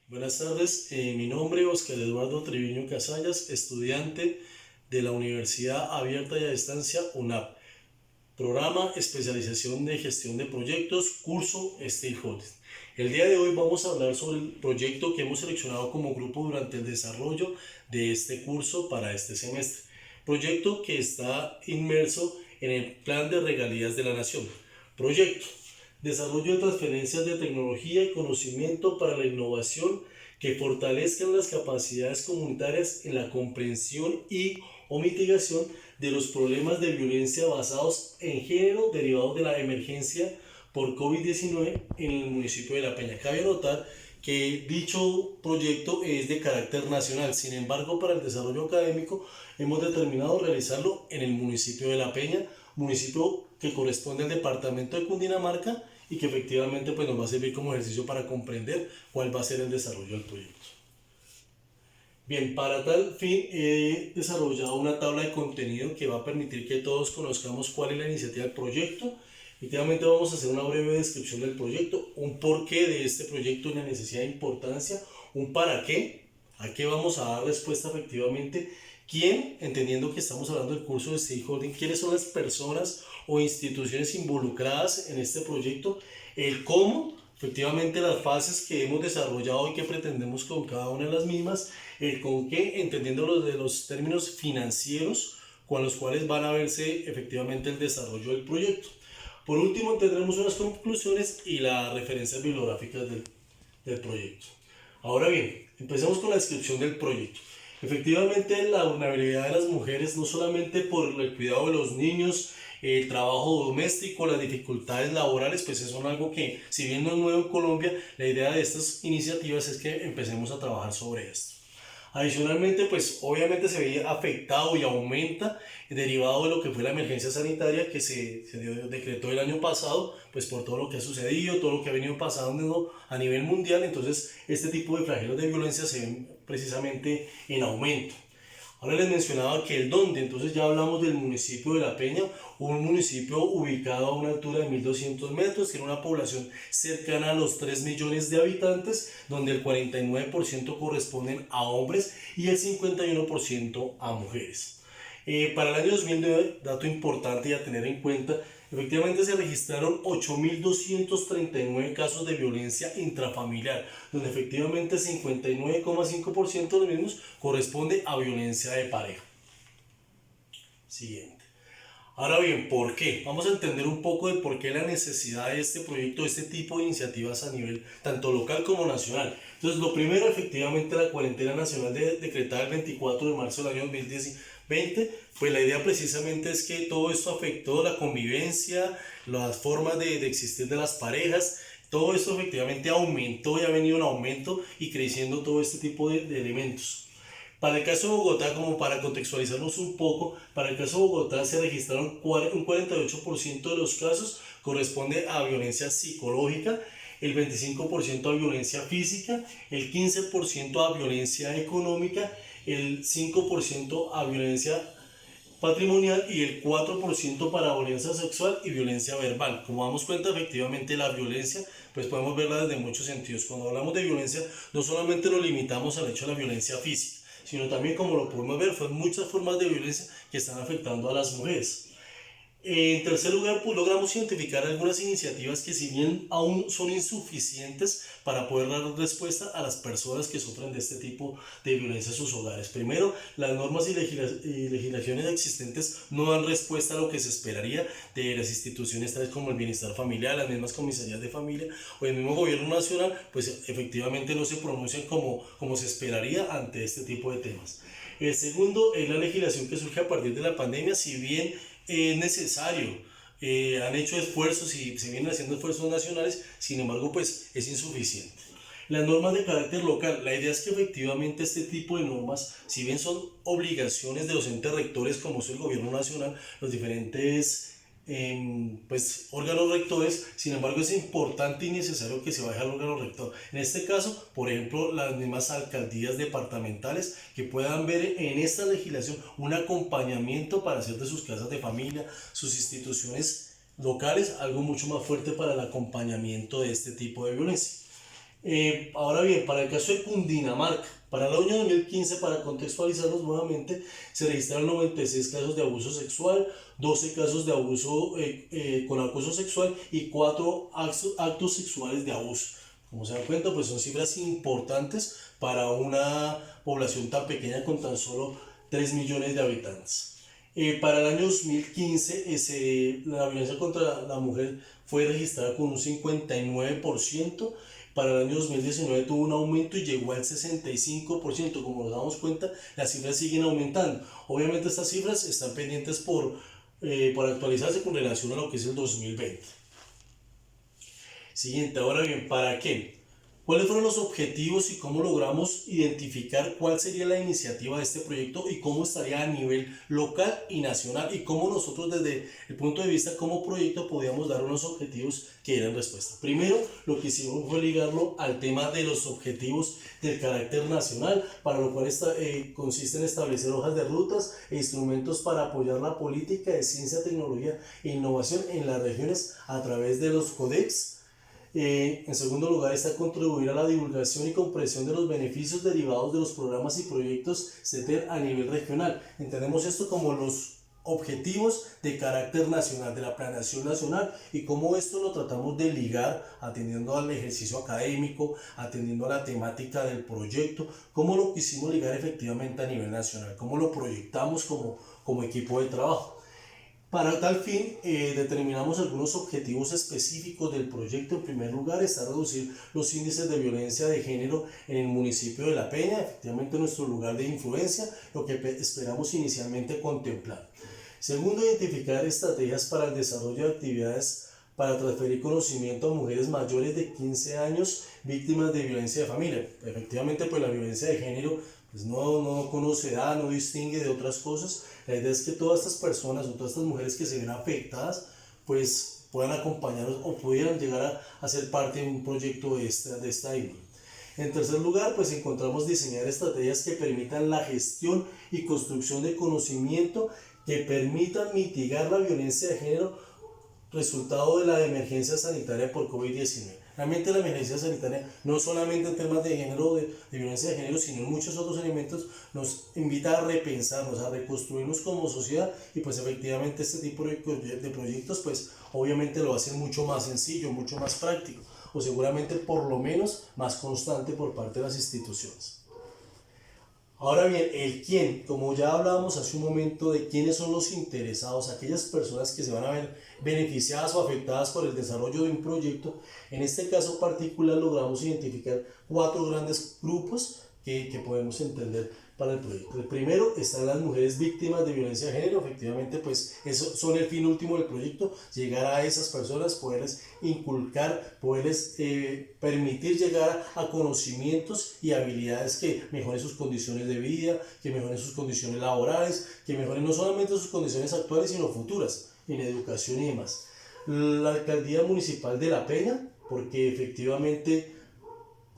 Buenas tardes, mi nombre es Oscar Eduardo Triviño Casallas, estudiante de la Universidad Abierta y a Distancia UNAP, programa Especialización de Gestión de Proyectos, curso Stakeholders. El día de hoy vamos a hablar sobre el proyecto que hemos seleccionado como grupo durante el desarrollo de este curso para este semestre. Proyecto que está inmerso en el Plan de Regalías de la Nación. Proyecto: desarrollo de transferencias de tecnología y conocimiento para la innovación que fortalezcan las capacidades comunitarias en la comprensión y o mitigación de los problemas de violencia basados en género derivados de la emergencia por COVID-19 en el municipio de La Peña. Cabe notar que dicho proyecto es de carácter nacional, sin embargo, para el desarrollo académico hemos determinado realizarlo en el municipio de La Peña, municipio que corresponde al departamento de Cundinamarca y que efectivamente pues, nos va a servir como ejercicio para comprender cuál va a ser el desarrollo del proyecto. Bien, para tal fin he desarrollado una tabla de contenido que va a permitir que todos conozcamos cuál es la iniciativa del proyecto. Efectivamente vamos a hacer una breve descripción del proyecto, un porqué de este proyecto, una necesidad de importancia, un para qué, a qué vamos a dar respuesta efectivamente, quién, entendiendo que estamos hablando del curso de stakeholding, quiénes son las personas o instituciones involucradas en este proyecto, el cómo, efectivamente las fases que hemos desarrollado y que pretendemos con cada una de las mismas, el con qué, entendiendo los términos financieros con los cuales van a verse efectivamente el desarrollo del proyecto. Por último, tendremos unas conclusiones y las referencias bibliográficas del proyecto. Ahora bien, empecemos con la descripción del proyecto. Efectivamente, la vulnerabilidad de las mujeres, no solamente por el cuidado de los niños, el trabajo doméstico, las dificultades laborales, pues eso es algo que, si bien no es nuevo en Colombia, la idea de estas iniciativas es que empecemos a trabajar sobre esto. Adicionalmente, pues obviamente se ve afectado y aumenta derivado de lo que fue la emergencia sanitaria que se decretó el año pasado, pues por todo lo que ha sucedido, todo lo que ha venido pasando a nivel mundial. Entonces este tipo de flagelos de violencia se ven precisamente en aumento. Ahora les mencionaba que el dónde, entonces ya hablamos del municipio de La Peña, un municipio ubicado a una altura de 1200 metros, tiene una población cercana a los 3 millones de habitantes, donde el 49% corresponden a hombres y el 51% a mujeres. Para el año 2009, dato importante y a tener en cuenta, efectivamente se registraron 8.239 casos de violencia intrafamiliar, donde efectivamente 59,5% de los mismos corresponde a violencia de pareja. Siguiente. Ahora bien, ¿por qué? Vamos a entender un poco de por qué la necesidad de este proyecto, de este tipo de iniciativas a nivel tanto local como nacional. Entonces, lo primero, efectivamente, la cuarentena nacional decretada el 24 de marzo del año 2020, pues la idea precisamente es que todo esto afectó la convivencia, las formas de existir de las parejas. Todo esto efectivamente aumentó y ha venido en aumento y creciendo todo este tipo de elementos. Para el caso de Bogotá, como para contextualizarnos un poco, para el caso de Bogotá se registraron un 48% de los casos corresponde a violencia psicológica, el 25% a violencia física, el 15% a violencia económica, el 5% a violencia patrimonial y el 4% para violencia sexual y violencia verbal. Como damos cuenta, efectivamente la violencia pues podemos verla desde muchos sentidos. Cuando hablamos de violencia no solamente lo limitamos al hecho de la violencia física, sino también, como lo podemos ver, son muchas formas de violencia que están afectando a las mujeres. En tercer lugar, pues logramos identificar algunas iniciativas que, si bien aún son insuficientes para poder dar respuesta a las personas que sufren de este tipo de violencia en sus hogares. Primero, las normas y legislaciones existentes no dan respuesta a lo que se esperaría de las instituciones tales como el bienestar familiar, las mismas comisarías de familia o el mismo gobierno nacional, pues efectivamente no se pronuncian como se esperaría ante este tipo de temas. El segundo es la legislación que surge a partir de la pandemia, si bien es necesario, han hecho esfuerzos y se vienen haciendo esfuerzos nacionales, sin embargo pues es insuficiente. Las normas de carácter local, la idea es que efectivamente este tipo de normas, si bien son obligaciones de los entes rectores como es el gobierno nacional, los diferentes pues, órganos rectores, sin embargo es importante y necesario que se vaya al órgano rector. En este caso, por ejemplo, las mismas alcaldías departamentales que puedan ver en esta legislación un acompañamiento para hacer de sus casas de familia, sus instituciones locales, algo mucho más fuerte para el acompañamiento de este tipo de violencia. Ahora bien, para el caso de Cundinamarca, para el año 2015, para contextualizarlos nuevamente, se registraron 96 casos de abuso sexual, 12 casos de abuso con acoso sexual y 4 actos sexuales de abuso. Como se dan cuenta, pues son cifras importantes para una población tan pequeña con tan solo 3 millones de habitantes. Para el año 2015, la violencia contra la mujer fue registrada con un 59%. Para el año 2019 tuvo un aumento y llegó al 65%. Como nos damos cuenta, las cifras siguen aumentando. Obviamente estas cifras están pendientes por actualizarse con relación a lo que es el 2020. Siguiente, ahora bien, ¿para qué? ¿Cuáles fueron los objetivos y cómo logramos identificar cuál sería la iniciativa de este proyecto y cómo estaría a nivel local y nacional y cómo nosotros desde el punto de vista como proyecto podíamos dar unos objetivos que dieran respuesta? Primero, lo que hicimos fue ligarlo al tema de los objetivos del carácter nacional, para lo cual consiste en establecer hojas de rutas e instrumentos para apoyar la política de ciencia, tecnología e innovación en las regiones a través de los codecs. En segundo lugar está contribuir a la divulgación y comprensión de los beneficios derivados de los programas y proyectos CETER a nivel regional. Entendemos esto como los objetivos de carácter nacional, de la planeación nacional, y cómo esto lo tratamos de ligar atendiendo al ejercicio académico, atendiendo a la temática del proyecto, cómo lo quisimos ligar efectivamente a nivel nacional, cómo lo proyectamos como equipo de trabajo. Para tal fin, determinamos algunos objetivos específicos del proyecto. En primer lugar, está reducir los índices de violencia de género en el municipio de La Peña, efectivamente nuestro lugar de influencia, lo que esperamos inicialmente contemplar. Segundo, identificar estrategias para el desarrollo de actividades para transferir conocimiento a mujeres mayores de 15 años víctimas de violencia de familia. Efectivamente, pues la violencia de género pues no conoce edad, no distingue de otras cosas. La idea es que todas estas personas o todas estas mujeres que se ven afectadas pues puedan acompañarnos o pudieran llegar a ser parte de un proyecto de esta índole. En tercer lugar, pues encontramos diseñar estrategias que permitan la gestión y construcción de conocimiento que permitan mitigar la violencia de género resultado de la emergencia sanitaria por COVID-19. Realmente la emergencia sanitaria, no solamente en temas de género, de violencia de género, sino en muchos otros elementos, nos invita a repensarnos, a reconstruirnos como sociedad, y pues efectivamente este tipo de proyectos pues obviamente lo hacen mucho más sencillo, mucho más práctico, o seguramente por lo menos más constante por parte de las instituciones. Ahora bien, el quién, como ya hablábamos hace un momento de quiénes son los interesados, aquellas personas que se van a ver beneficiadas o afectadas por el desarrollo de un proyecto, en este caso particular logramos identificar 4 grandes grupos que podemos entender para el proyecto. El primero están las mujeres víctimas de violencia de género. Efectivamente pues eso son el fin último del proyecto, llegar a esas personas, poderles inculcar, poderles permitir llegar a conocimientos y habilidades que mejoren sus condiciones de vida, que mejoren sus condiciones laborales, que mejoren no solamente sus condiciones actuales sino futuras en educación y demás. La alcaldía municipal de La Peña, porque efectivamente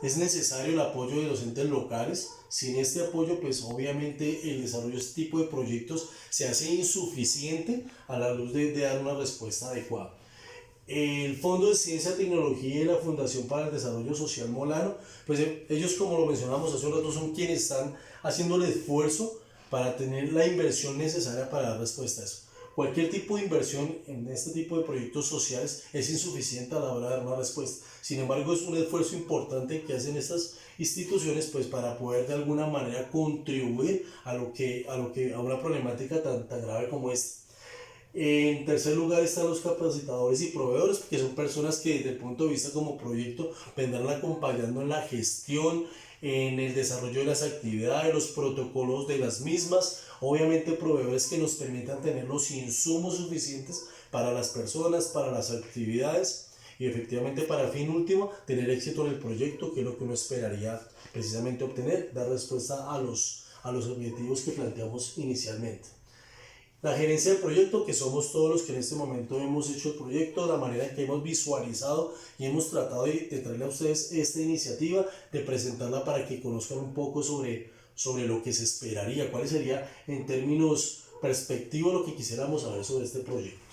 es necesario el apoyo de los entes locales. Sin este apoyo, pues obviamente el desarrollo de este tipo de proyectos se hace insuficiente a la luz de dar una respuesta adecuada. El Fondo de Ciencia, Tecnología y la Fundación para el Desarrollo Social Molano, pues ellos, como lo mencionamos hace un rato, son quienes están haciendo el esfuerzo para tener la inversión necesaria para dar respuesta a eso. Cualquier tipo de inversión en este tipo de proyectos sociales es insuficiente a la hora de dar una respuesta. Sin embargo, es un esfuerzo importante que hacen estas instituciones pues para poder de alguna manera contribuir a una problemática tan grave como esta. En tercer lugar están los capacitadores y proveedores, que son personas que desde el punto de vista como proyecto vendrán acompañando en la gestión, en el desarrollo de las actividades, los protocolos de las mismas. Obviamente proveedores que nos permitan tener los insumos suficientes para las personas, para las actividades y efectivamente para el fin último tener éxito en el proyecto, que es lo que uno esperaría precisamente obtener, dar respuesta a los objetivos que planteamos inicialmente. La gerencia del proyecto, que somos todos los que en este momento hemos hecho el proyecto, la manera en que hemos visualizado y hemos tratado de traerle a ustedes esta iniciativa, de presentarla para que conozcan un poco sobre lo que se esperaría, cuál sería en términos perspectivos lo que quisiéramos saber sobre este proyecto.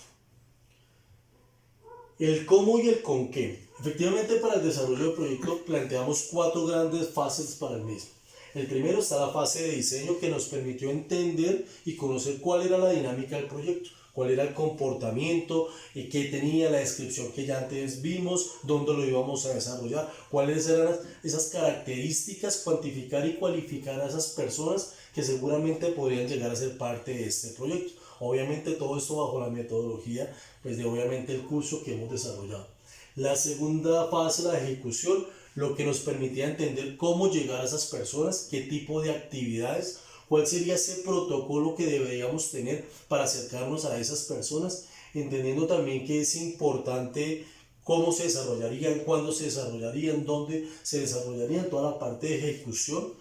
El cómo y el con qué. Efectivamente, para el desarrollo del proyecto planteamos cuatro grandes fases para el mismo. El primero está la fase de diseño, que nos permitió entender y conocer cuál era la dinámica del proyecto, cuál era el comportamiento, qué tenía la descripción que ya antes vimos, dónde lo íbamos a desarrollar, cuáles eran esas características, cuantificar y cualificar a esas personas que seguramente podrían llegar a ser parte de este proyecto. Obviamente todo esto bajo la metodología pues de obviamente el curso que hemos desarrollado. La segunda fase, la ejecución, lo que nos permitía entender cómo llegar a esas personas, qué tipo de actividades, cuál sería ese protocolo que deberíamos tener para acercarnos a esas personas, entendiendo también que es importante cómo se desarrollarían, cuándo se desarrollarían, dónde se desarrollarían, toda la parte de ejecución.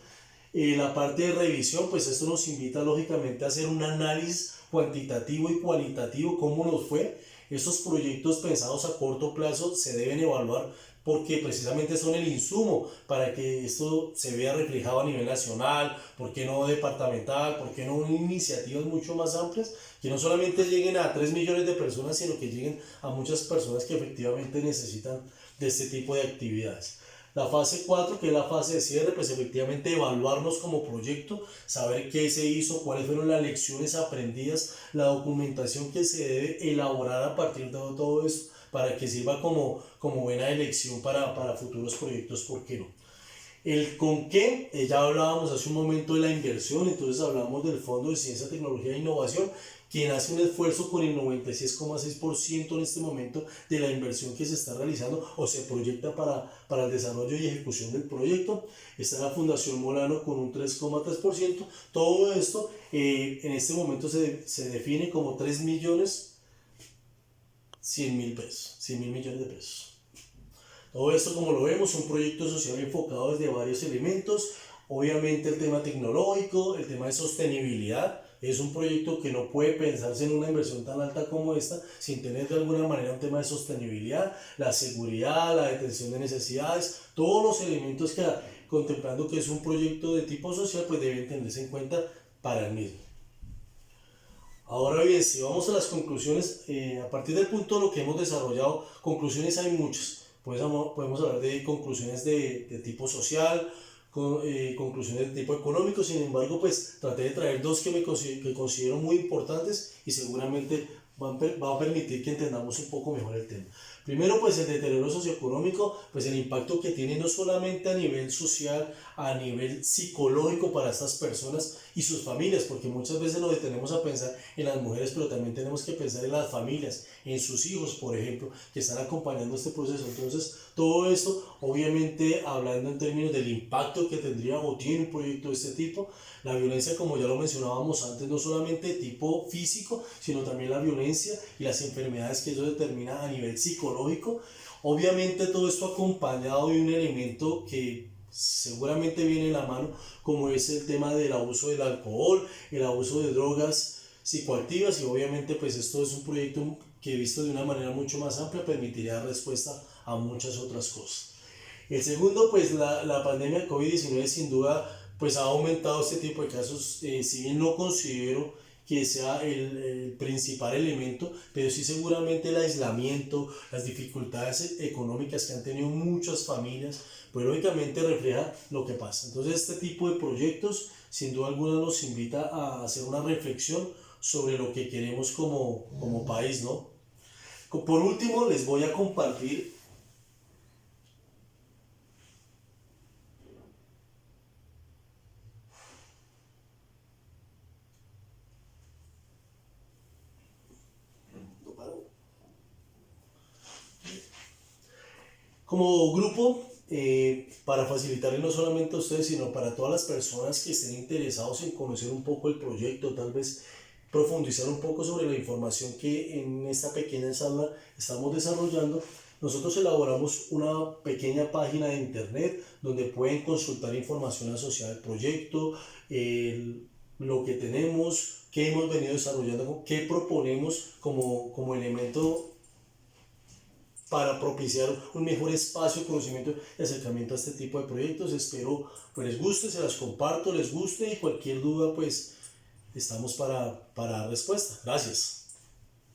La parte de revisión, pues esto nos invita lógicamente a hacer un análisis cuantitativo y cualitativo, cómo nos fue. Estos proyectos pensados a corto plazo se deben evaluar porque precisamente son el insumo para que esto se vea reflejado a nivel nacional, por qué no departamental, por qué no iniciativas mucho más amplias, que no solamente lleguen a 3 millones de personas, sino que lleguen a muchas personas que efectivamente necesitan de este tipo de actividades. La fase 4, que es la fase de cierre, pues efectivamente evaluarnos como proyecto, saber qué se hizo, cuáles fueron las lecciones aprendidas, la documentación que se debe elaborar a partir de todo esto, para que sirva como buena elección para futuros proyectos, ¿por qué no? El con qué, ya hablábamos hace un momento de la inversión, entonces hablamos del Fondo de Ciencia, Tecnología e Innovación, quien hace un esfuerzo con el 96,6% en este momento de la inversión que se está realizando o se proyecta para el desarrollo y ejecución del proyecto. Está la Fundación Molano con un 3,3%. Todo esto en este momento se define como 3.100.000 pesos, 100.000 millones de pesos. Todo esto, como lo vemos, un proyecto social enfocado desde varios elementos. Obviamente el tema tecnológico, el tema de sostenibilidad. Es un proyecto que no puede pensarse en una inversión tan alta como esta sin tener de alguna manera un tema de sostenibilidad, la seguridad, la detención de necesidades, todos los elementos que contemplando que es un proyecto de tipo social pues deben tenerse en cuenta para el mismo. Ahora bien, si vamos a las conclusiones, a partir del punto de lo que hemos desarrollado, conclusiones hay muchas. Podemos hablar de conclusiones de tipo social, conclusiones de tipo económico. Sin embargo, pues traté de traer dos que considero muy importantes y seguramente va a permitir que entendamos un poco mejor el tema. Primero, pues el deterioro socioeconómico, pues el impacto que tiene no solamente a nivel social, a nivel psicológico para estas personas y sus familias, porque muchas veces nos detenemos a pensar en las mujeres, pero también tenemos que pensar en las familias, en sus hijos, por ejemplo, que están acompañando este proceso. Entonces, todo esto, obviamente, hablando en términos del impacto que tendría o tiene un proyecto de este tipo, la violencia, como ya lo mencionábamos antes, no solamente de tipo físico, sino también la violencia y las enfermedades que eso determina a nivel psicológico. Obviamente todo esto acompañado de un elemento que seguramente viene en la mano, como es el tema del abuso del alcohol, el abuso de drogas psicoactivas, y obviamente pues esto es un proyecto que visto de una manera mucho más amplia permitiría dar respuesta a muchas otras cosas. El segundo, pues la pandemia COVID-19 sin duda pues ha aumentado este tipo de casos, si bien no considero que sea el principal elemento, pero sí seguramente el aislamiento, las dificultades económicas que han tenido muchas familias, pues lógicamente refleja lo que pasa. Entonces este tipo de proyectos sin duda alguna nos invita a hacer una reflexión sobre lo que queremos como país, ¿no? Por último, les voy a compartir como grupo, para facilitarle no solamente a ustedes, sino para todas las personas que estén interesados en conocer un poco el proyecto, tal vez profundizar un poco sobre la información que en esta pequeña sala estamos desarrollando, nosotros elaboramos una pequeña página de internet donde pueden consultar información asociada al proyecto, lo que tenemos, qué hemos venido desarrollando, qué proponemos como elemento para propiciar un mejor espacio de conocimiento y acercamiento a este tipo de proyectos. Espero pues les guste, se las comparto, les guste, y cualquier duda pues estamos para respuesta. Gracias.